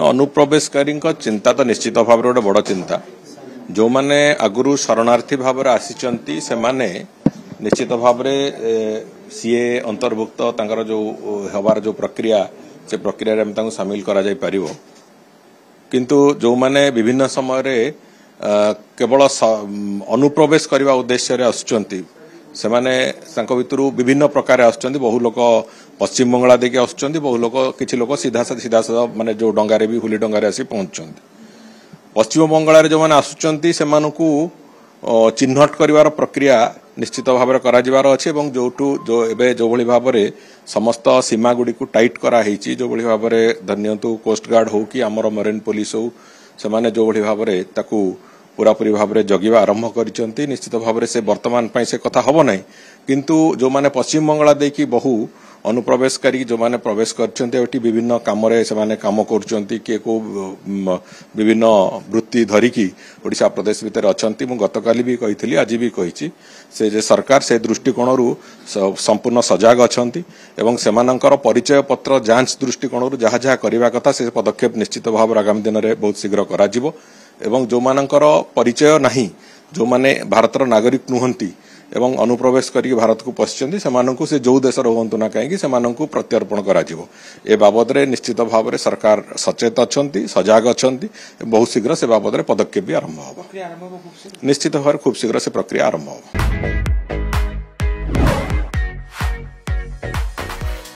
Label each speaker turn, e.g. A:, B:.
A: अनुप्रवेशकारी चिंता तो निश्चित भाव गोटे बड़ चिंता जो माने आगुरी शरणार्थी भाव आसी से माने निश्चित भाव सीए अंतर्भुक्त जो हबार जो प्रक्रिया से प्रक्रिया सामिल करा जाय परिवो किंतु जो माने विभिन्न समय रे केवल अनुप्रवेश करने उद्देश्य आसुचंती से माने भितरु विभिन्न प्रकार आसुचंती बहु लोक पश्चिम बंगला देके आसुचंती बहु लोक किछि लोक सीधा सीधा माने जो डंगारे भी हुली डंगारे आसी पहुंचुचंती पश्चिम बंगला जो माने आसुचंती से मानकु चिन्हट करिवार प्रक्रिया निश्चित भाव करा जिवार अछि एवं जो एबे जो भली भाव रे समस्त सीमा गुडी को टाइट करा हेछि जो भली भाव रे धन्यंतु कोस्ट गार्ड हो कि हमर मरीन पुलिस हो से माने जो भली भाव रे ताकू पूरापूरी भाव में जगिवा आरंभ करिसंती निश्चित भाव में से वर्तमान पाई से कथा हबो नै किंतु जो माने पश्चिम बंगला देकी बहु अनुप्रवेशकारी जो माने प्रवेश करछंती एटी विभिन्न काम रे से माने काम करछंती के को विभिन्न वृत्ति धरिकी ओडिशा प्रदेश भीतर अछंती मु गतकाली भी कहितली आज भी कहिछि से जे सरकार से दृष्टिकोणरू संपूर्ण सजाग अछंती एवं सेमानंकर परिचय पत्र जांच दृष्टिकोणरू जहा जहा करबा कथा से पदक्षेप निश्चित भाव आगामी दिन में बहुत शीघ्र करा जिवो एवं जो मानकर परिचय नहीं जो माने भारतर नागरिक नुहंती एवं अनुप्रवेश करके भारत को पशिचंती सेमानंकु से जो देश रहंतु ना कहीं सेमानंकु प्रत्यर्पण करा जिवो ए बाबद रे निश्चित भाव रे सरकार सचेत अछंती सजाग अछंती बहुत शीघ्र से बाबद रे पदक्षेप भी आरंभ होबो निश्चित भाव खूब शीघ्र से प्रक्रिया आरंभ होबो।